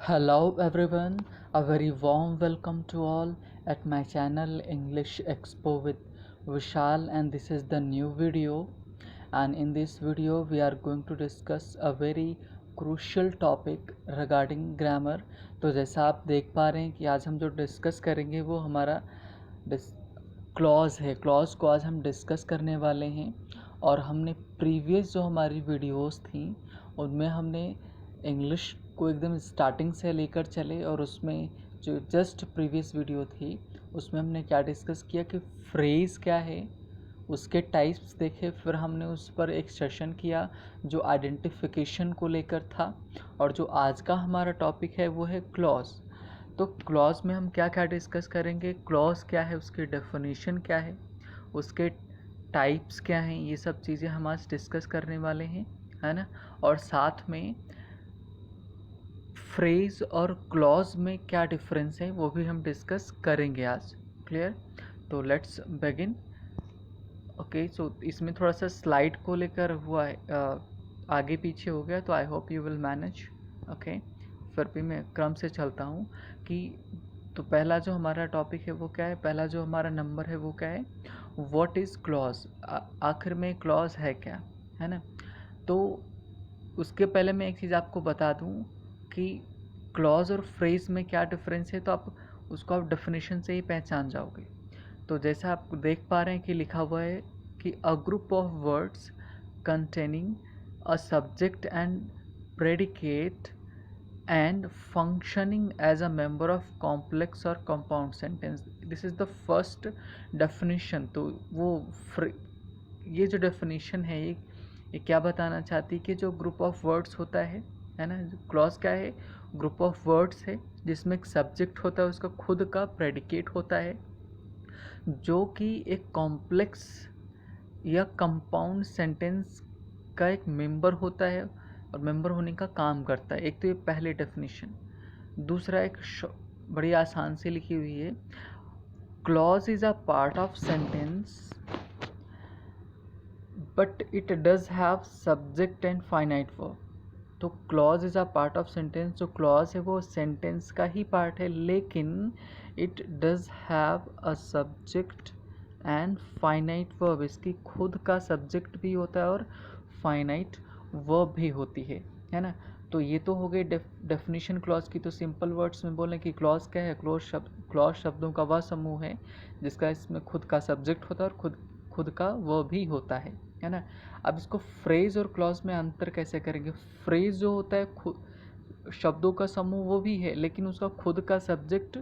Hello everyone, a very warm welcome to all at my channel English Expo with Vishal, and this is the new video. And in this video we are going to discuss a very crucial topic regarding grammar. तो जैसा आप देख पा रहे हैं कि आज हम जो डिस्कस करेंगे वो हमारा क्लॉज है। क्लॉज को आज हम डिस्कस करने वाले हैं। और हमने प्रीवियस जो हमारी वीडियोस थी उनमें हमने इंग्लिश को एकदम स्टार्टिंग से लेकर चले, और उसमें जो जस्ट प्रीवियस वीडियो थी उसमें हमने क्या डिस्कस किया कि फ्रेज़ क्या है, उसके टाइप्स देखे, फिर हमने उस पर एक सेशन किया जो आइडेंटिफिकेशन को लेकर था। और जो आज का हमारा टॉपिक है वो है क्लॉज। तो क्लॉज में हम क्या क्या डिस्कस करेंगे, क्लॉज क्या है, उसकी डेफिनेशन क्या है, उसके टाइप्स क्या हैं, ये सब चीज़ें हम आज डिस्कस करने वाले हैं, है ना। और साथ में फ्रेज और क्लॉज में क्या डिफरेंस है वो भी हम डिस्कस करेंगे आज। क्लियर? तो लेट्स बिगिन। ओके, सो इसमें थोड़ा सा स्लाइड को लेकर हुआ है, आगे पीछे हो गया, तो I hope you will manage. Okay, फिर भी मैं क्रम से चलता हूँ कि तो पहला जो हमारा टॉपिक है वो क्या है, पहला जो हमारा नंबर है वो क्या है, व्हाट इज़ क्लॉज। आखिर में क्लॉज है क्या, है ना। तो उसके पहले मैं एक चीज़ आपको बता दूँ कि क्लॉज और फ्रेज में क्या डिफरेंस है, तो आप उसको आप डेफिनेशन से ही पहचान जाओगे। तो जैसा आप देख पा रहे हैं कि लिखा हुआ है कि अ group of words containing a subject and predicate and functioning as a member of complex or compound sentence. This is the first definition. तो वो ये जो definition है ये क्या बताना चाहती है कि जो ग्रुप ऑफ वर्ड्स होता है ना। क्लॉज क्या है, ग्रुप ऑफ वर्ड्स है जिसमें एक सब्जेक्ट होता है, उसका खुद का प्रेडिकेट होता है, जो कि एक कॉम्प्लेक्स या कंपाउंड सेंटेंस का एक मेंबर होता है और मेंबर होने का काम करता है। एक तो ये पहली डेफिनेशन। दूसरा एक बड़ी आसान से लिखी हुई है, clause is a part of sentence but it does have subject and finite verb. तो clause is a part of sentence, जो क्लॉज है वो सेंटेंस का ही पार्ट है, लेकिन it does have a subject and finite verb. इसकी खुद का सब्जेक्ट भी होता है और फाइनाइट वर्ब भी होती है ना। तो ये तो हो गई डेफिनेशन क्लॉज की। तो सिंपल वर्ड्स में बोलें कि क्लॉज क्या है, क्लॉज शब्दों का वह समूह है जिसका इसमें खुद का सब्जेक्ट होता है और खुद का वर्ब भी होता है ना। अब इसको फ्रेज और क्लॉज में अंतर कैसे करेंगे। फ्रेज जो होता है खुद शब्दों का समूह वो भी है, लेकिन उसका खुद का सब्जेक्ट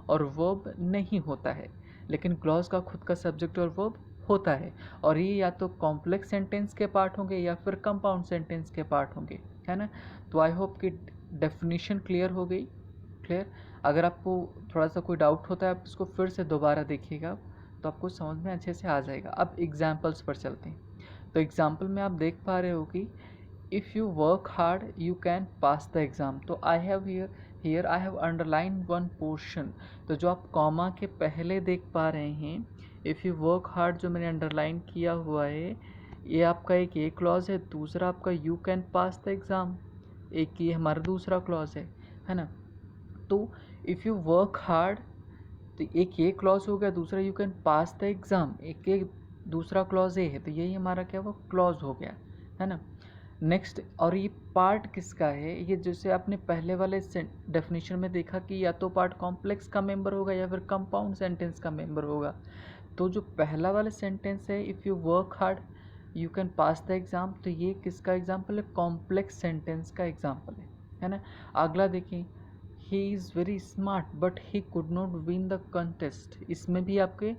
और वर्ब नहीं होता है, लेकिन क्लॉज का खुद का सब्जेक्ट और वर्ब होता है। और ये या तो कॉम्प्लेक्स सेंटेंस के पार्ट होंगे या फिर कंपाउंड सेंटेंस के पार्ट होंगे, है ना। तो आई होप कि डेफिनेशन क्लियर हो गई। क्लियर? अगर आपको थोड़ा सा कोई डाउट होता है आप इसको फिर से दोबारा देखिएगा तो आपको समझ में अच्छे से आ जाएगा। अब एग्जाम्पल्स पर चलते हैं। तो एग्जाम्पल में आप देख पा रहे हो कि if you work hard you can pass the exam. तो I have here I have underline one portion. तो जो आप कॉमा के पहले देख पा रहे हैं, इफ़ यू वर्क हार्ड जो मैंने अंडरलाइन किया हुआ है, ये आपका एक ये क्लॉज है, दूसरा आपका you can pass the exam, एक ये हमारा दूसरा क्लॉज है ना। तो इफ़ यू वर्क हार्ड, तो एक ये क्लॉज हो गया, दूसरा you can pass the exam, एक दूसरा क्लॉज ये है, तो यही हमारा क्या वो क्लॉज हो गया, है ना। नेक्स्ट, और ये पार्ट किसका है, ये जैसे आपने पहले वाले डेफिनेशन में देखा कि या तो पार्ट कॉम्प्लेक्स का मेंबर होगा या फिर कंपाउंड सेंटेंस का मेंबर होगा। तो जो पहला वाला सेंटेंस है, if you work hard you can pass the exam, तो ये किसका एग्जाम्पल है, कॉम्प्लेक्स सेंटेंस का एग्जाम्पल है ना। अगला देखिए, he is very smart but he could not win the contest. इसमें भी आपके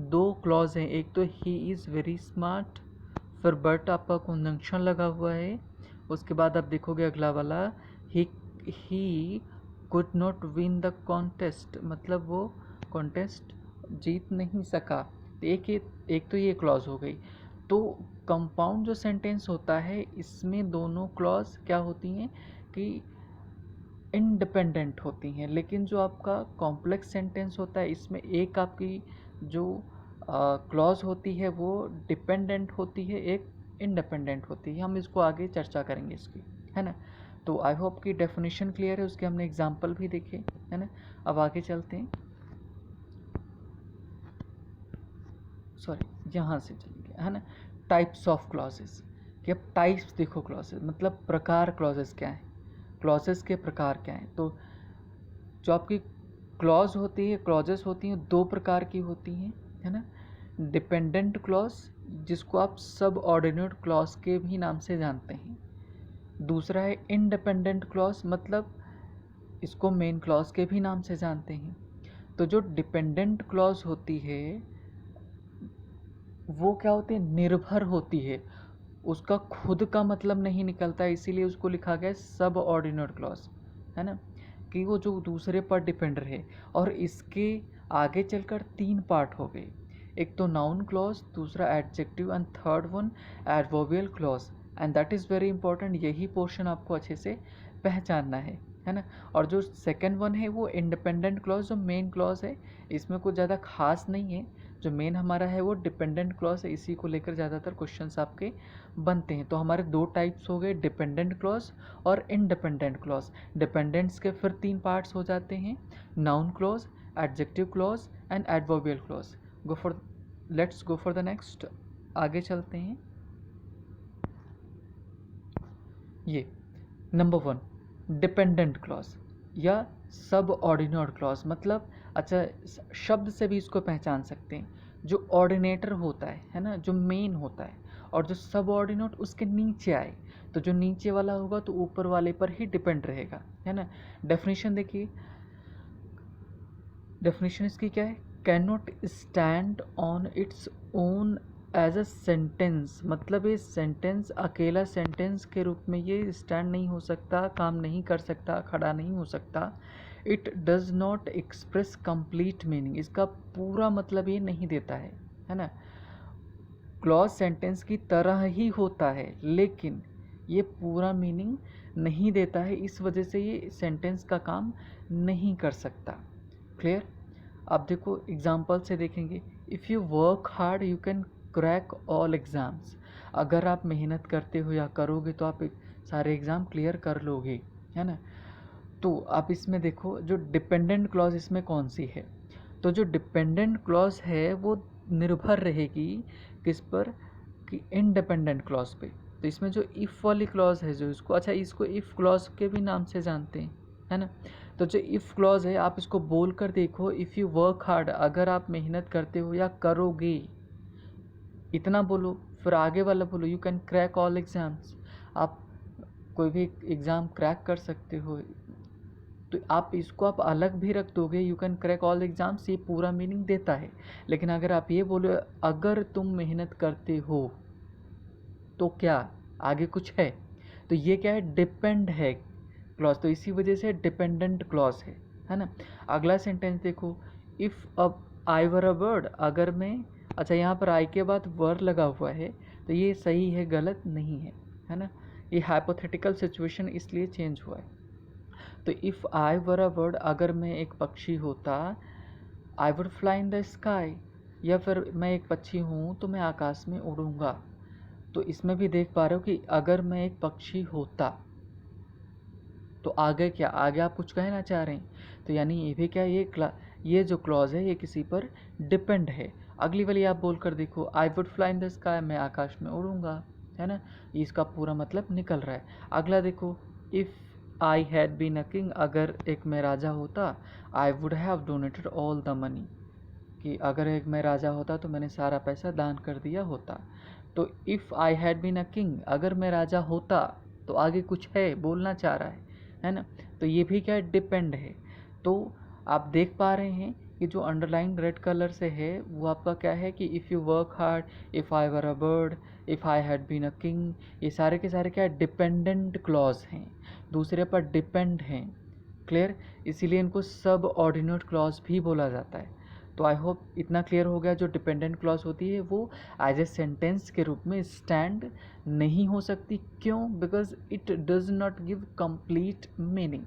दो क्लॉज हैं, एक तो ही इज़ वेरी स्मार्ट, फिर बट आपका कंजंक्शन लगा हुआ है, उसके बाद आप देखोगे अगला वाला, he could not win the contest, मतलब वो कॉन्टेस्ट जीत नहीं सका। तो एक तो ये क्लॉज हो गई। तो कंपाउंड जो सेंटेंस होता है इसमें दोनों क्लॉज क्या होती हैं कि इंडिपेंडेंट होती हैं, लेकिन जो आपका कॉम्प्लेक्स सेंटेंस होता है इसमें एक आपकी जो क्लॉज होती है वो डिपेंडेंट होती है, एक इंडिपेंडेंट होती है। हम इसको आगे चर्चा करेंगे इसकी, है ना। तो आई होप कि डेफिनेशन क्लियर है, उसके हमने एग्जाम्पल भी देखे, है ना। अब आगे चलते हैं, सॉरी यहाँ से चलेंगे, है ना। टाइप्स ऑफ क्लॉजेस, कि अब टाइप्स देखो क्लॉजेस मतलब प्रकार, क्लॉजेस क्या हैं, क्लॉजेस के प्रकार क्या हैं। तो जो आपकी क्लॉज होती है, क्लॉजेस होती हैं, दो प्रकार की होती हैं, है ना। डिपेंडेंट क्लॉज, जिसको आप सब ऑर्डिनेट क्लॉज के भी नाम से जानते हैं। दूसरा है इंडिपेंडेंट क्लॉज, मतलब इसको मेन क्लॉज के भी नाम से जानते हैं। तो जो डिपेंडेंट क्लॉज होती है वो क्या होती है, निर्भर होती है, उसका खुद का मतलब नहीं निकलता है, इसीलिए उसको लिखा गया है सब ऑर्डिनेट क्लॉज, है ना, कि वो जो दूसरे पर डिपेंड रहे। और इसके आगे चलकर तीन पार्ट हो गए, एक तो नाउन क्लॉज, दूसरा adjective and third one adverbial clause. And that is very important, यही पोर्शन आपको अच्छे से पहचानना है ना। और जो सेकंड वन है वो इंडिपेंडेंट क्लॉज, जो मेन क्लॉज है, इसमें कुछ ज़्यादा खास नहीं है। जो मेन हमारा है वो डिपेंडेंट क्लॉज है, इसी को लेकर ज़्यादातर क्वेश्चंस आपके बनते हैं। तो हमारे दो टाइप्स हो गए, डिपेंडेंट क्लॉज और इंडिपेंडेंट क्लॉज। डिपेंडेंट्स के फिर तीन पार्ट्स हो जाते हैं, noun clause, adjective clause and adverbial clause. Let's go for the next, आगे चलते हैं। ये नंबर वन, डिपेंडेंट क्लॉज या सब ऑर्डिनेट क्लॉज, मतलब अच्छा शब्द से भी इसको पहचान सकते हैं। जो ऑर्डिनेटर होता है ना, जो मेन होता है, और जो सब ऑर्डिनेट उसके नीचे आए, तो जो नीचे वाला होगा तो ऊपर वाले पर ही डिपेंड रहेगा, है ना। डेफिनेशन देखिए, डेफिनेशन इसकी क्या है, can not stand on its own as a sentence, मतलब ये सेंटेंस अकेला सेंटेंस के रूप में ये स्टैंड नहीं हो सकता, काम नहीं कर सकता, खड़ा नहीं हो सकता। It does not express complete meaning, इसका पूरा मतलब ये नहीं देता है ना। क्लॉज सेंटेंस की तरह ही होता है, लेकिन ये पूरा मीनिंग नहीं देता है, इस वजह से ये सेंटेंस का काम नहीं कर सकता। क्लियर। अब देखो एग्जाम्पल से देखेंगे, if you work hard you can crack all exams, अगर आप मेहनत करते हो या करोगे तो आप सारे एग्ज़ाम क्लियर कर लोगे, है ना। तो आप इसमें देखो जो डिपेंडेंट क्लॉज इसमें कौन सी है, तो जो डिपेंडेंट क्लॉज है वो निर्भर रहेगी किस पर, कि इंडिपेंडेंट क्लॉज पे। तो इसमें जो इफ़ वाली क्लॉज है, जो इसको अच्छा इसको इफ़ क्लॉज के भी नाम से जानते हैं, है ना। तो जो इफ़ क्लॉज है आप इसको बोल कर देखो, इफ़ यू वर्क हार्ड, अगर आप मेहनत करते हो या करोगे, इतना बोलो, फिर आगे वाला बोलो you can crack all exams, आप कोई भी एग्ज़ाम क्रैक कर सकते हो। तो आप इसको आप अलग भी रख दोगे, you can crack all exams, ये पूरा मीनिंग देता है। लेकिन अगर आप ये बोलो अगर तुम मेहनत करते हो तो क्या आगे कुछ है, तो ये क्या है, डिपेंड है क्लॉज, तो इसी वजह से डिपेंडेंट क्लॉज है ना। अगला सेंटेंस देखो, इफ़ अब आई वर अ बर्ड, अगर मैं, अच्छा यहाँ पर आई के बाद वर लगा हुआ है, तो ये सही है गलत नहीं है ना। ये हाइपोथेटिकल सिचुएशन इसलिए चेंज हुआ है। तो if I were a bird, अगर मैं एक पक्षी होता, I would fly in the sky, या फिर मैं एक पक्षी हूँ तो मैं आकाश में उड़ूँगा। तो इसमें भी देख पा रहे हो कि अगर मैं एक पक्षी होता, तो आगे क्या, आगे आप कुछ कहना चाह रहे हैं, तो यानी ये भी क्या, ये जो क्लॉज है ये किसी पर डिपेंड है। अगली वाली आप बोल कर देखो, I would fly in the sky, मैं आकाश में उड़ूँगा, है ना, इसका पूरा मतलब निकल रहा है। अगला देखो, if I had been a king, अगर एक मैं राजा होता, I would have donated all the money, कि अगर एक मैं राजा होता तो मैंने सारा पैसा दान कर दिया होता। तो if I had been a king, अगर मैं राजा होता, तो आगे कुछ है, बोलना चाह रहा है ना। तो ये भी क्या है, डिपेंड है। तो आप देख पा रहे हैं कि जो अंडरलाइन रेड कलर से है वो आपका क्या है, कि if you work hard, if I were a bird, if I had been a king, ये सारे के सारे क्या है, डिपेंडेंट क्लॉज हैं, दूसरे पर डिपेंड हैं। क्लियर, इसीलिए इनको सब ऑर्डिनेट क्लॉज भी बोला जाता है। तो आई होप इतना क्लियर हो गया, जो डिपेंडेंट क्लॉज होती है वो एज ए सेंटेंस के रूप में स्टैंड नहीं हो सकती। क्यों? Because it does not give complete meaning,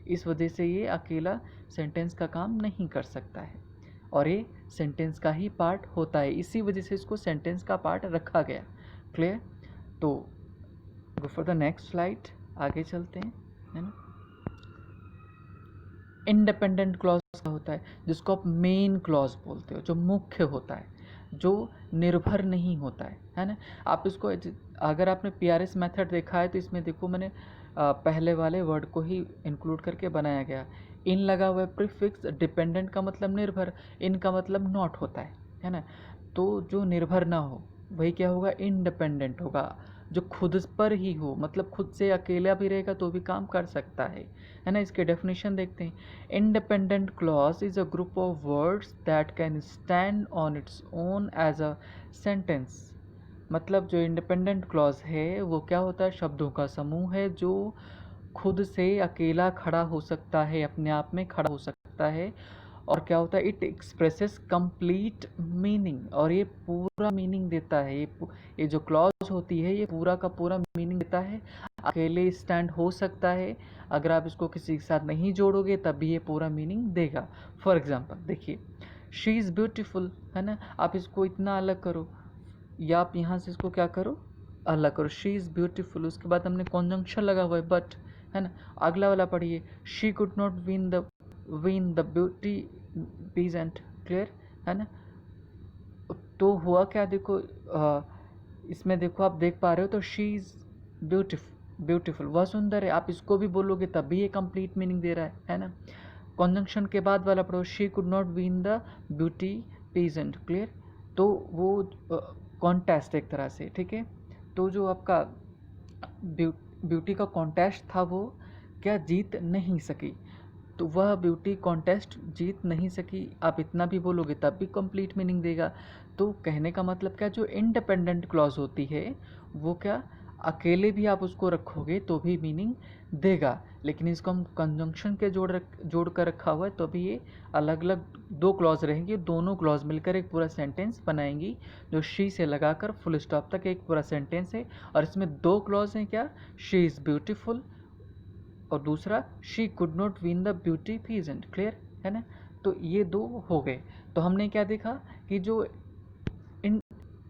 इस वजह से ये अकेला सेंटेंस का काम नहीं कर सकता है, और ये सेंटेंस का ही पार्ट होता है, इसी वजह से इसको सेंटेंस का पार्ट रखा गया। क्लियर। तो go for the next slide, आगे चलते हैं। है ना। इंडिपेंडेंट क्लॉज क्या होता है, जिसको आप मेन क्लॉज बोलते हो, जो मुख्य होता है, जो निर्भर नहीं होता है ना। आप इसको अगर आपने पीआरएस मेथड देखा है तो इसमें देखो मैंने पहले वाले वर्ड को ही इंक्लूड करके बनाया गया। इन लगा हुआ है प्रीफिक्स, डिपेंडेंट का मतलब निर्भर, इन का मतलब नॉट होता है ना। तो जो निर्भर ना हो वही क्या होगा, इंडिपेंडेंट होगा। जो खुद पर ही हो, मतलब खुद से अकेला भी रहेगा तो भी काम कर सकता है ना। इसके डेफिनेशन देखते हैं। Independent clause is a group of words that can stand on its own as a sentence. मतलब जो इंडिपेंडेंट क्लॉज है वो क्या होता है, शब्दों का समूह है जो खुद से अकेला खड़ा हो सकता है, अपने आप में खड़ा हो सकता है। और क्या होता है, इट एक्सप्रेसेस कंप्लीट मीनिंग, और ये पूरा मीनिंग देता है। ये जो क्लॉज होती है ये पूरा का पूरा मीनिंग देता है। अकेले स्टैंड हो सकता है, अगर आप इसको किसी के साथ नहीं जोड़ोगे तब भी ये पूरा मीनिंग देगा। फॉर एग्जाम्पल देखिए, शी इज़ ब्यूटीफुल, है ना। आप इसको इतना अलग करो, या आप यहाँ से इसको क्या करो, अलग करो, शी इज़ ब्यूटीफुल। उसके बाद हमने कॉन्जंक्शन लगा हुआ है बट, है ना। अगला वाला पढ़िए, she could not win the beauty peasant, clear, है ना। तो हुआ क्या, देखो इसमें देखो आप देख पा रहे हो, तो शी इज़ ब्यूटीफुल, वह सुंदर है। आप इसको भी बोलोगे तब भी ये कंप्लीट मीनिंग दे रहा है ना। कॉन्जंक्शन के बाद वाला पढ़ो, she could not win the beauty peasant, clear. तो वो कॉन्टेस्ट एक तरह से, ठीक है। तो जो आपका ब्यूटी का कॉन्टेस्ट था वो क्या जीत नहीं सकी, तो वह ब्यूटी कॉन्टेस्ट जीत नहीं सकी। आप इतना भी बोलोगे तब भी कंप्लीट मीनिंग देगा। तो कहने का मतलब क्या, जो इंडिपेंडेंट क्लॉज होती है वो क्या, अकेले भी आप उसको रखोगे तो भी मीनिंग देगा, लेकिन इसको हम कंजंक्शन के जोड़ कर रखा हुआ है तो भी ये अलग अलग दो क्लॉज रहेंगे, दोनों क्लॉज मिलकर एक पूरा सेंटेंस बनाएंगी, जो शी से लगाकर फुल स्टॉप तक एक पूरा सेंटेंस है। और इसमें दो क्लॉज हैं, क्या, शी इज़ ब्यूटीफुल और दूसरा she could not win the beauty peasant, clear, है ना। तो ये दो हो गए। तो हमने क्या देखा कि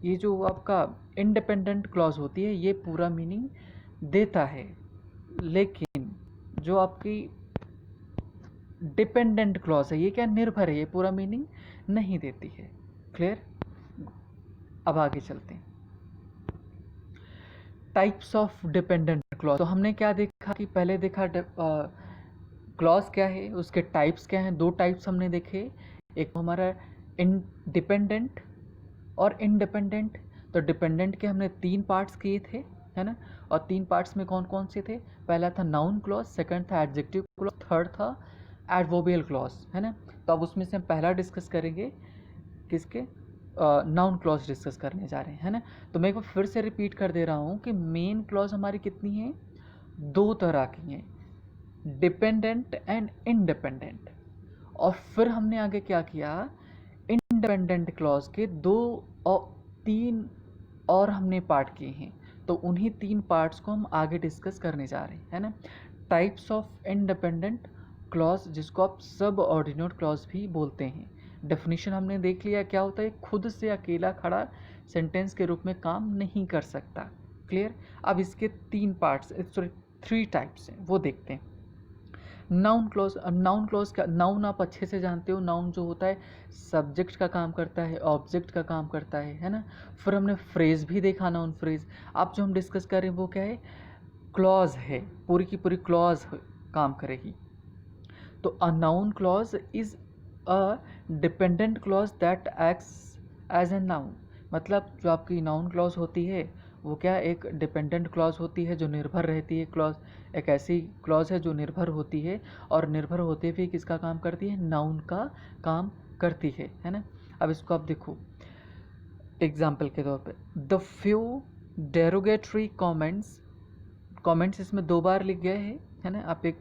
ये जो आपका इंडिपेंडेंट क्लॉज होती है ये पूरा मीनिंग देता है, लेकिन जो आपकी डिपेंडेंट क्लॉज है ये क्या, निर्भर है, ये पूरा मीनिंग नहीं देती है, क्लियर। अब आगे चलते हैं, टाइप्स ऑफ डिपेंडेंट क्लॉज। तो हमने क्या देखा कि पहले देखा क्लॉज क्या है, उसके टाइप्स क्या हैं। दो टाइप्स हमने देखे, एक हमारा डिपेंडेंट और इंडिपेंडेंट। तो डिपेंडेंट के हमने तीन पार्ट्स किए थे, है ना। और तीन पार्ट्स में कौन कौन से थे, पहला था नाउन क्लॉज, सेकंड था एडजेक्टिव क्लॉज, थर्ड था एडवर्बियल क्लॉज, है ना। तो अब उसमें से हम पहला डिस्कस करेंगे, किसके, नाउन क्लॉज डिस्कस करने जा रहे हैं, है ना। तो मैं एक बार फिर से रिपीट कर दे रहा हूँ कि मेन क्लॉज हमारी कितनी है, दो तरह की हैं, डिपेंडेंट एंड इंडिपेंडेंट। और फिर हमने आगे क्या किया, इंडिपेंडेंट क्लॉज के दो और तीन और हमने पार्ट किए हैं, तो उन्हीं तीन पार्ट्स को हम आगे डिस्कस करने जा रहे हैं, है ना। टाइप्स ऑफ इंडिपेंडेंट क्लॉज, जिसको आप सब ऑर्डिनेट क्लॉज भी बोलते हैं। डेफिनेशन हमने देख लिया क्या होता है, खुद से अकेला खड़ा सेंटेंस के रूप में काम नहीं कर सकता, क्लियर। अब इसके तीन पार्ट्स, सॉरी थ्री टाइप्स हैं, वो देखते हैं। नाउन क्लॉज, नाउन क्लॉज का, नाउन आप अच्छे से जानते हो, नाउन जो होता है सब्जेक्ट का काम करता है, ऑब्जेक्ट का काम करता है ना। फिर हमने फ्रेज भी देखा, नाउन फ्रेज। आप जो हम डिस्कस कर रहे हैं वो क्या है, क्लॉज है, पूरी की पूरी क्लॉज काम करेगी। तो a noun clause is a dependent clause that acts as a noun. मतलब जो आपकी नाउन क्लॉज होती है वो क्या, एक डिपेंडेंट क्लॉज होती है जो निर्भर रहती है। क्लॉज एक ऐसी क्लॉज है जो निर्भर होती है, और निर्भर होते हुए किसका काम करती है, नाउन का काम करती है ना। अब इसको आप देखो एग्जाम्पल के तौर पे, द फ्यू डेरोगेटरी कमेंट्स इसमें दो बार लिख गए हैं, है ना। आप एक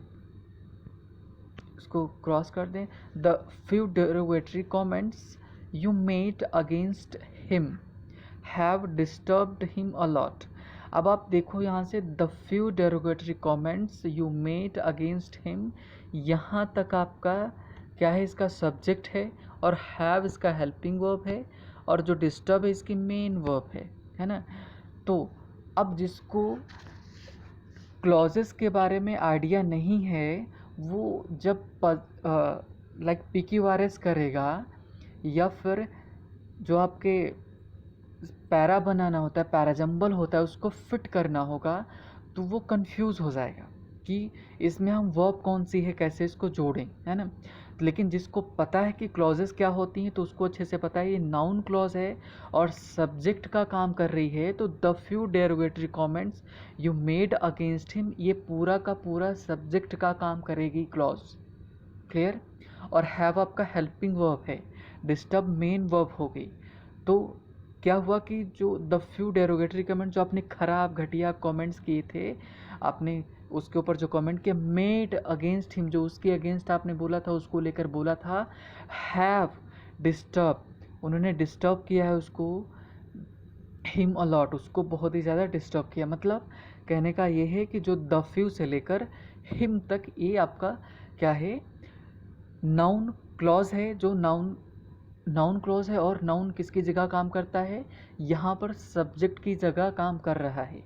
इसको क्रॉस कर दें, the few derogatory comments you made against him have disturbed him a lot. अब आप देखो यहाँ से, the few derogatory comments you made against him, यहाँ तक आपका क्या है, इसका सब्जेक्ट है, और हैव इसका हेल्पिंग वर्ब है, और जो डिस्टर्ब है इसकी मेन वर्ब है ना। तो अब जिसको क्लॉजेस के बारे में आइडिया नहीं है, वो जब लाइक PQRS करेगा या फिर जो आपके पैरा बनाना होता है, पैराजम्बल होता है, उसको फिट करना होगा, तो वो कंफ्यूज हो जाएगा कि इसमें हम वर्ब कौन सी है, कैसे इसको जोड़ें, है ना। लेकिन जिसको पता है कि क्लॉजेस क्या होती हैं तो उसको अच्छे से पता है ये नाउन क्लॉज है और सब्जेक्ट का काम कर रही है, तो the few derogatory comments you made against him, ये पूरा का पूरा सब्जेक्ट का काम करेगी क्लॉज। क्लियर। और हैव आपका हेल्पिंग वर्ब है, डिस्टर्ब मेन वर्ब हो गई। तो क्या हुआ कि जो द फ्यू डेरोगेटरी कमेंट जो आपने खराब घटिया कमेंट्स किए थे, आपने उसके ऊपर जो कमेंट किया, मेड अगेंस्ट हिम, जो उसके अगेंस्ट आपने बोला था, उसको लेकर बोला था, हैव डिस्टर्ब, उन्होंने डिस्टर्ब किया है उसको, हिम अलॉट, उसको बहुत ही ज़्यादा डिस्टर्ब किया। मतलब कहने का ये है कि जो द फ्यू से लेकर हिम तक ये आपका क्या है, नाउन क्लॉज है, जो नाउन क्लॉज है। और नाउन किसकी जगह काम करता है, यहाँ पर सब्जेक्ट की जगह काम कर रहा है।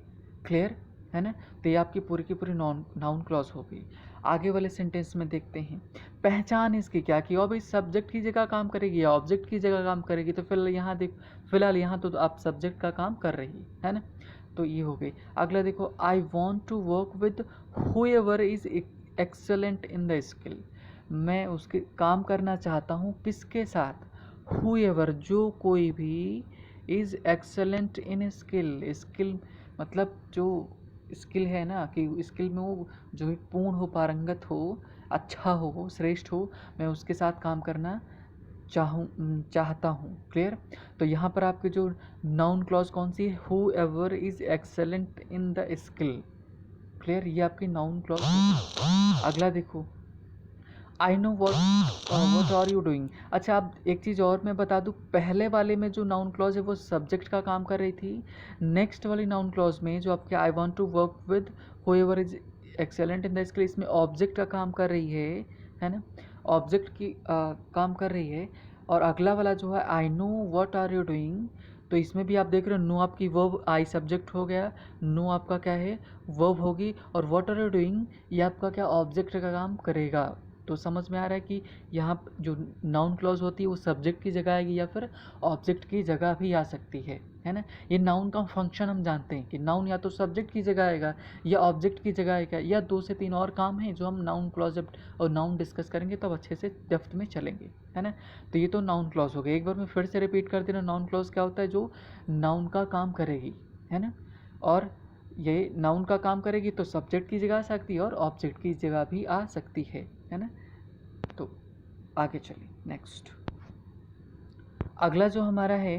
क्लियर है ना। तो ये आपकी पूरी की पूरी नाउन क्लॉज हो गई। आगे वाले सेंटेंस में देखते हैं, पहचान इसकी क्या की, और भाई सब्जेक्ट की जगह काम करेगी या ऑब्जेक्ट की जगह काम करेगी, तो फिलहाल यहाँ तो आप सब्जेक्ट का काम कर रही है ना। तो ये हो गई। अगला देखो, I want to work with whoever is excellent in the skill, मैं उसके काम करना चाहता हूँ किसके साथ, हुएवर, जो कोई भी, is excellent in skill, skill मतलब जो स्किल है ना, कि स्किल में वो जो भी पूर्ण हो, पारंगत हो, अच्छा हो, श्रेष्ठ हो, मैं उसके साथ काम करना चाहता हूँ। क्लियर। तो यहाँ पर आपके जो नाउन क्लॉज कौन सी है, whoever is excellent in the skill. Clear, ये आपकी नाउन क्लॉज। अगला देखो, I know what are you doing. अच्छा, अब एक चीज़ और मैं बता दूँ, पहले वाले में जो नाउन क्लॉज है वो सब्जेक्ट का काम कर रही थी, नेक्स्ट वाली नाउन क्लॉज में जो आपके I want to work with whoever is excellent in the skill, इसमें ऑब्जेक्ट का काम कर रही है ना, ऑब्जेक्ट की काम कर रही है। और अगला वाला जो है I know what are you doing, तो इसमें भी आप देख रहे हो, नो आपकी वर्ब, आई सब्जेक्ट हो गया, नो आपका क्या है, वर्ब होगी, और व्हाट आर यू डूइंग ये आपका क्या, ऑब्जेक्ट का काम करेगा। तो समझ में आ रहा है कि यहाँ जो नाउन क्लॉज होती है वो सब्जेक्ट की जगह आएगी या फिर ऑब्जेक्ट की जगह भी आ सकती है ना। ये नाउन का फंक्शन हम जानते हैं कि नाउन या तो सब्जेक्ट की जगह आएगा या ऑब्जेक्ट की जगह आएगा, या 2 से 3 और काम हैं जो हम नाउन क्लॉज और नाउन डिस्कस करेंगे तब अच्छे से डेप्थ में चलेंगे, है ना। तो ये तो नाउन क्लॉज हो गया। एक बार मैं फिर से रिपीट कर दे रहा हूँ, नाउन क्लॉज क्या होता है, जो नाउन का काम करेगी, है ना। और ये नाउन का काम करेगी तो सब्जेक्ट की जगह आ सकती है और ऑब्जेक्ट की जगह भी आ सकती है ना। तो आगे चलिए नेक्स्ट। अगला जो हमारा है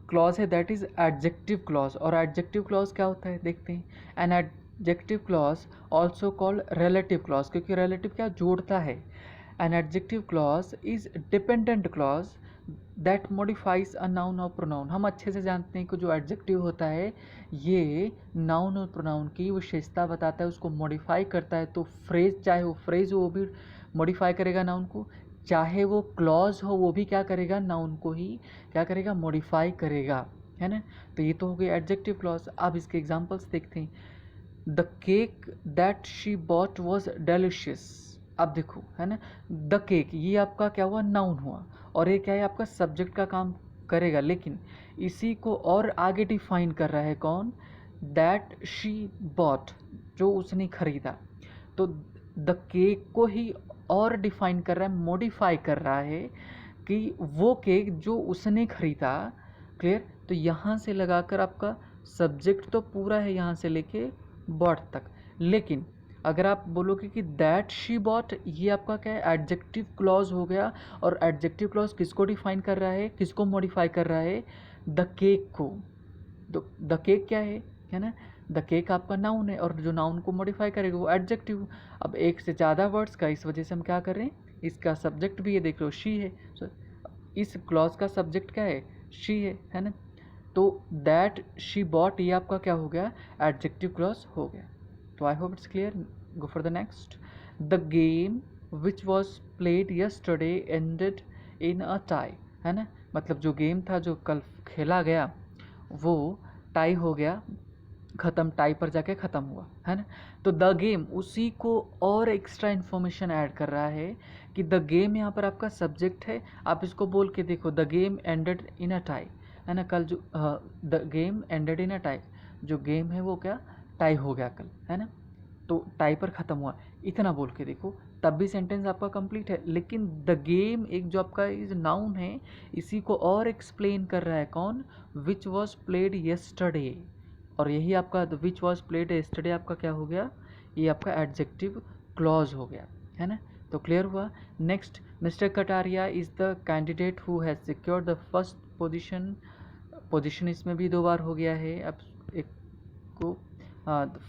क्लॉज है, दैट इज एडजेक्टिव क्लॉज। और एडजेक्टिव क्लॉज क्या होता है देखते हैं। An adjective clause also called relative clause, क्योंकि रिलेटिव क्या जोड़ता है। An adjective clause is dependent clause that modifies a noun और प्रोनाउन। हम अच्छे से जानते हैं कि जो एडजेक्टिव होता है ये नाउन और प्रोनाउन की विशेषता बताता है, उसको मॉडिफाई करता है। तो फ्रेज, चाहे वो फ्रेज हो वो भी मॉडिफाई करेगा नाउन को, चाहे वो क्लॉज हो वो भी क्या करेगा, नाउन को ही क्या करेगा, मॉडिफाई करेगा, है ना। तो ये तो हो गई एडजेक्टिव क्लॉज। अब इसके एग्जांपल्स देखते हैं। The cake that she bought was delicious. अब देखो, है ना, द केक ये आपका क्या हुआ, नाउन हुआ, और ये क्या है, आपका सब्जेक्ट का काम करेगा। लेकिन इसी को और आगे डिफाइन कर रहा है कौन, दैट शी बॉट, जो उसने खरीदा। तो द केक को ही और डिफाइन कर रहा है, मॉडिफाई कर रहा है कि वो केक जो उसने खरीदा। क्लियर। तो यहाँ से लगाकर आपका सब्जेक्ट तो पूरा है यहाँ से लेके बॉट तक, लेकिन अगर आप बोलोगे कि दैट शी बॉट, ये आपका क्या है, एडजेक्टिव क्लॉज हो गया। और एडजेक्टिव क्लॉज किसको डिफाइन कर रहा है, किसको मॉडिफाई कर रहा है, द केक को। तो द केक क्या है ना, द केक आपका नाउन है और जो नाउन को मॉडिफाई करेगा वो एडजेक्टिव। अब एक से ज़्यादा वर्ड्स का, इस वजह से हम क्या कर रहे हैं, इसका सब्जेक्ट भी ये देख लो शी है। इस क्लॉज का सब्जेक्ट क्या है, शी है ना। तो दैट शी बॉट ये आपका क्या हो गया, एडजेक्टिव क्लॉज हो गया। तो I hope it's clear. Go for the next. The game which was played yesterday ended in a tie, है ना। मतलब जो गेम था जो कल खेला गया वो टाई हो गया, ख़त्म, टाई पर जाके ख़त्म हुआ, है ना। तो द गेम उसी को और एक्स्ट्रा इन्फॉर्मेशन ऐड कर रहा है कि द गेम यहाँ पर आपका सब्जेक्ट है। आप इसको बोल के देखो, the game ended in a tie, है ना। कल जो the game ended in a tie, जो गेम है वो क्या टाई हो गया कल, है ना। तो टाई पर ख़त्म हुआ, इतना बोल के देखो, तब भी सेंटेंस आपका कंप्लीट है। लेकिन द गेम एक जो आपका इज नाउन है, इसी को और एक्सप्लेन कर रहा है कौन, विच वॉज प्लेड येस्टरडे। और यही आपका विच वॉज प्लेड येस्टरडे आपका क्या हो गया, ये आपका एडजेक्टिव क्लॉज हो गया, है ना। तो क्लियर हुआ। Next, mister Kataria is the candidate who has secured the first position. Position इसमें भी 2 बार हो गया है। अब एक को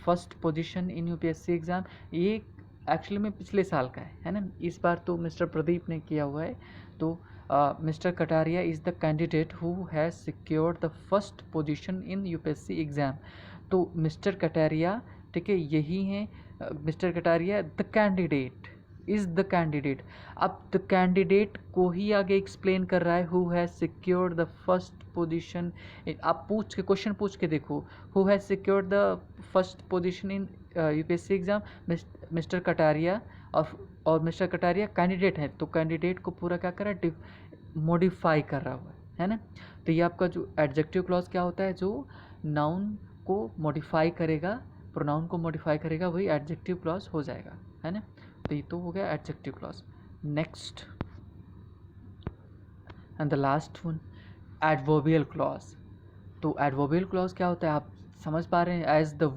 first position in UPSC exam, ये एक्चुअली में पिछले साल का है ना। इस बार तो मिस्टर प्रदीप ने किया हुआ है। तो mister Kataria is the candidate who has secured the first position in UPSC exam. तो मिस्टर कटारिया, ठीक है, यही है mister Kataria the candidate is the candidate. अब द कैंडिडेट को ही आगे एक्सप्लेन कर रहा है who has secured the first position. आप पूछ के क्वेश्चन पूछ के देखो, who has secured the first position in UPSC exam, mister Kataria. और मिस्टर कटारिया कैंडिडेट है, तो कैंडिडेट को पूरा क्या कर रहा है, मॉडिफाई कर रहा हुआ है ना। तो ये आपका जो एडजेक्टिव क्लॉज क्या होता है, जो नाउन को मॉडिफाई करेगा, प्रोनाउन को मॉडिफाई करेगा, वही एडजेक्टिव क्लॉज हो जाएगा, है ना। तो ये तो हो गया adjective clause. Next and the last one, adverbial clause. तो एडवर्बियल क्लॉज क्या होता है, आप समझ पा रहे हैं, as the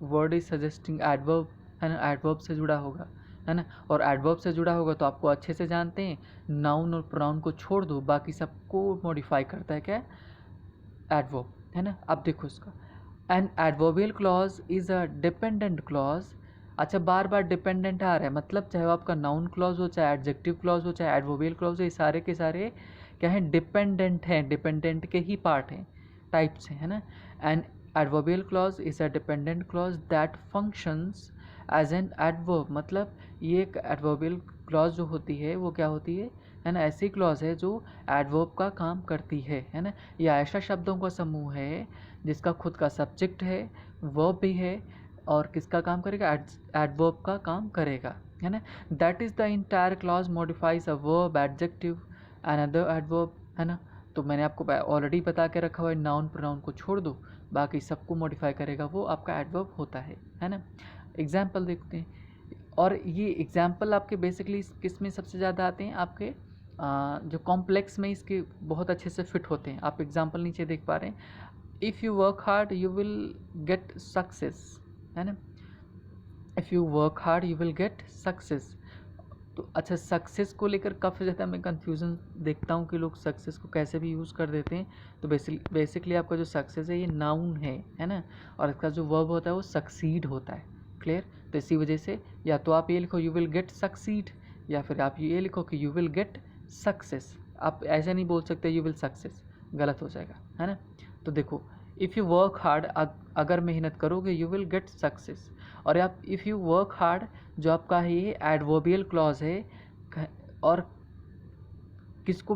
word is suggesting adverb, है ना। एडवर्ब से जुड़ा होगा, है ना। और एडवर्ब से जुड़ा होगा तो आपको अच्छे से जानते हैं, नाउन और प्रोनाउन को छोड़ दो, बाकी सबको मॉडिफाई करता है क्या, एडवर्ब, है ना। अब देखो इसका, an adverbial clause is a dependent clause. अच्छा, बार बार डिपेंडेंट आ रहा है, मतलब चाहे वो आपका नाउन क्लॉज हो, चाहे एडजेक्टिव क्लॉज हो, चाहे एडवर्बियल क्लॉज हो, ये सारे के सारे क्या हैं, डिपेंडेंट हैं, डिपेंडेंट के ही पार्ट हैं, टाइप्स हैं, है ना। And adverbial clause is a dependent clause that functions as an adverb. मतलब ये एक एडवर्बियल क्लॉज जो होती है वो क्या होती है ना, ऐसी क्लॉज है जो एडवर्ब का काम करती है ना। यह ऐसा शब्दों का समूह है जिसका खुद का सब्जेक्ट है, वर्ब भी है, और किसका काम करेगा, एडवर्ब का काम करेगा, है ना। That is the entire clause modifies a verb, adjective, another adverb, है ना। तो मैंने आपको ऑलरेडी बता के रखा हुआ है, नाउन प्रोनाउन को छोड़ दो, बाकी सबको मॉडिफाई करेगा, वो आपका एडवर्ब होता है ना। एग्जाम्पल देखते हैं, और ये एग्जाम्पल आपके बेसिकली किस में सबसे ज़्यादा आते हैं, आपके जो कॉम्प्लेक्स में इसके बहुत अच्छे से फिट होते हैं। आप एग्जाम्पल नीचे देख पा रहे हैं, if you work hard you will get success, है ना। If you work hard you will get success. तो अच्छा, सक्सेस को लेकर काफ़ी ज़्यादा मैं कन्फ्यूज़न देखता हूँ कि लोग सक्सेस को कैसे भी यूज़ कर देते हैं। तो बेसिकली आपका जो सक्सेस है ये नाउन है ना, और इसका जो वर्ब होता है वो सक्सीड होता है। क्लियर। तो इसी वजह से या तो आप ये लिखो यू विल गेट सक्सीड, या फिर आप ये लिखो कि यू विल गेट सक्सेस। आप ऐसे नहीं बोल सकते यू विल सक्सेस, गलत हो जाएगा, है ना। तो देखो, इफ़ यू वर्क हार्ड, अगर मेहनत करोगे यू विल गेट सक्सेस। और आप इफ़ यू वर्क हार्ड जो आपका है ये एडवर्बियल क्लॉज है, और किसको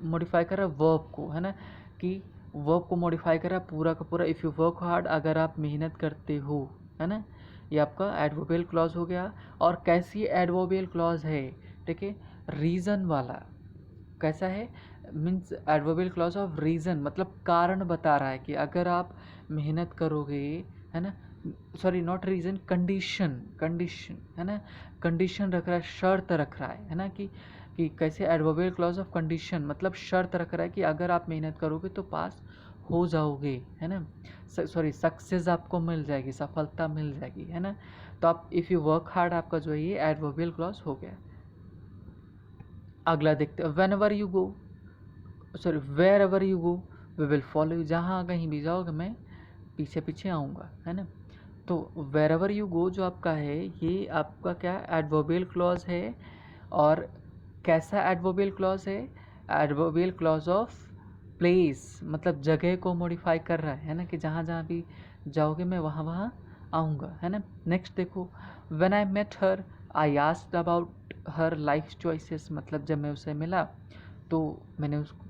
मॉडिफाई कर रहा है, वर्ब को, है ना, कि वर्ब को मॉडिफाई कर रहा है पूरा का पूरा। इफ़ यू वर्क हार्ड, अगर आप मेहनत करते हो, है ना, ये आपका एडवर्बियल क्लॉज हो गया। और कैसी एडवर्बियल क्लॉज है, ठीक है, रीज़न वाला। कैसा है, means adverbial clause of reason, मतलब कारण बता रहा है कि अगर आप मेहनत करोगे, है ना, सॉरी नॉट रीज़न, कंडीशन, है ना, कंडीशन रख रहा है, शर्त रख रहा है ना, कि कैसे एडवर्बियल क्लॉज ऑफ कंडीशन, मतलब शर्त रख रहा है कि अगर आप मेहनत करोगे तो पास हो जाओगे, है ना, सॉरी सक्सेस आपको मिल जाएगी, सफलता मिल जाएगी, है ना। तो आप इफ़ यू वर्क हार्ड आपका जो है ये एडवर्बियल क्लॉज हो गया। अगला देखते हैं, whenever you go, sorry wherever you go we will follow you. जहाँ कहीं भी जाओगे मैं पीछे पीछे आऊँगा, है ना। तो वेर एवर यू गो जो आपका है ये आपका क्या एडवर्बियल क्लॉज है। और कैसा एडवर्बियल क्लॉज है, एडवर्बियल क्लॉज ऑफ प्लेस, मतलब जगह को मॉडिफाई कर रहा है ना, कि जहाँ जहाँ भी जाओगे मैं वहाँ वहाँ आऊँगा, है ना। नेक्स्ट देखो, when I met her I asked about her life choices, मतलब जब मैं उससे मिला तो मैंने उसको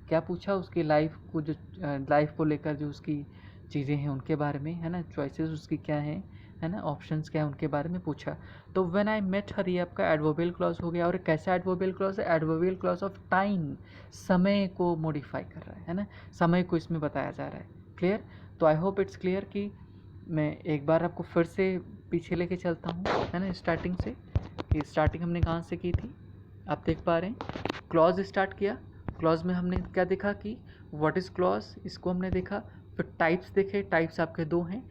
क्या पूछा, उसकी लाइफ को, जो लाइफ को लेकर जो उसकी चीज़ें हैं उनके बारे में, है ना, चॉइसेस उसकी क्या हैं, है ना, ऑप्शंस क्या है उनके बारे में पूछा। तो व्हेन आई मेट हर, ये आपका एडवर्बियल क्लॉज हो गया। और कैसा एडवर्बियल क्लॉज है? एडवर्बियल क्लॉज ऑफ टाइम, समय को मॉडिफाई कर रहा है ना, समय को इसमें बताया जा रहा है। क्लियर? तो आई होप इट्स क्लियर कि मैं एक बार आपको फिर से पीछे लेके चलता हूँ, है ना, स्टार्टिंग से, कि स्टार्टिंग हमने कहाँ से की थी। आप देख पा रहे हैं, क्लॉज स्टार्ट किया। क्लॉज में हमने क्या देखा कि व्हाट इज़ क्लॉज, इसको हमने देखा। फिर टाइप्स देखे, टाइप्स आपके दो हैं,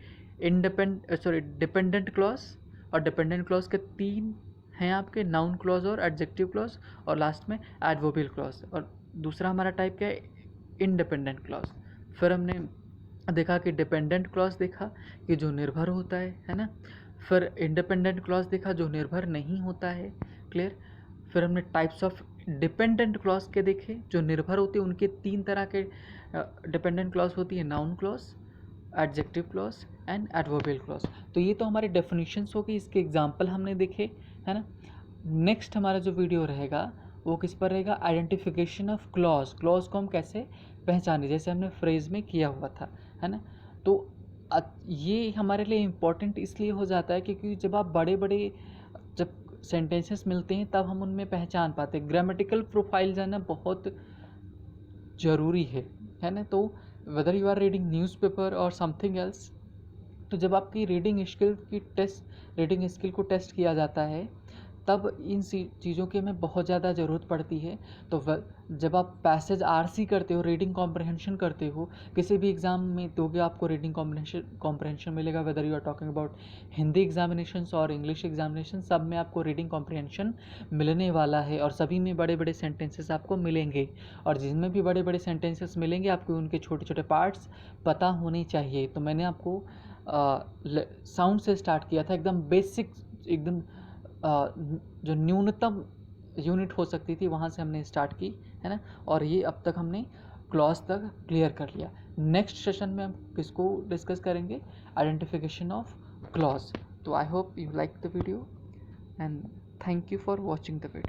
डिपेंडेंट क्लॉज और डिपेंडेंट क्लॉज के तीन हैं आपके, नाउन क्लॉज और एडजेक्टिव क्लॉज, और लास्ट में एडवर्बियल क्लॉज। और दूसरा हमारा टाइप क्या है? Independent clause. फिर हमने देखा कि डिपेंडेंट क्लॉज देखा कि जो निर्भर होता है ना। फिर इंडिपेंडेंट क्लॉज देखा जो निर्भर नहीं होता है। क्लियर? फिर हमने टाइप्स ऑफ डिपेंडेंट क्लॉज के देखे, जो निर्भर होते हैं उनके तीन तरह के डिपेंडेंट क्लॉज होती है, noun clause, adjective clause and adverbial clause. तो ये तो हमारे डेफिनेशंस हो गई, इसके एग्जाम्पल हमने देखे, है ना। नेक्स्ट हमारा जो वीडियो रहेगा वो किस पर रहेगा? Identification of clause. क्लॉज को हम कैसे पहचाने, जैसे हमने फ्रेज में किया हुआ था, है ना। तो ये हमारे लिए इम्पॉर्टेंट इसलिए हो जाता है क्योंकि जब आप बड़े बड़े जब सेंटेंसेस मिलते हैं तब हम उनमें पहचान पाते हैं। ग्रामेटिकल प्रोफाइल जानना बहुत ज़रूरी है ना। तो whether you are reading newspaper और समथिंग एल्स, तो जब आपकी रीडिंग स्किल को टेस्ट किया जाता है तब इन चीज़ों की हमें बहुत ज़्यादा ज़रूरत पड़ती है। तो जब आप पैसेज आरसी करते हो, रीडिंग कॉम्प्रहेंशन करते हो, किसी भी एग्ज़ाम में दोगे आपको रीडिंग कॉम्प्रहेंशन मिलेगा, whether you are talking about Hindi examinations और इंग्लिश एग्जामिनेशन, सब में आपको रीडिंग कॉम्प्रहेंशन मिलने वाला है और सभी में बड़े बड़े सेंटेंसेस आपको मिलेंगे। और जिनमें भी बड़े बड़े सेंटेंसेस मिलेंगे आपको उनके छोटे छोटे पार्ट्स पता होने चाहिए। तो मैंने आपको साउंड से स्टार्ट किया था, एकदम बेसिक, एकदम जो न्यूनतम यूनिट हो सकती थी वहाँ से हमने स्टार्ट की, है ना। और ये अब तक हमने क्लॉज तक क्लियर कर लिया। नेक्स्ट सेशन में हम किसको डिस्कस करेंगे? Identification of clause. तो I hope you like the video and thank you for watching the video.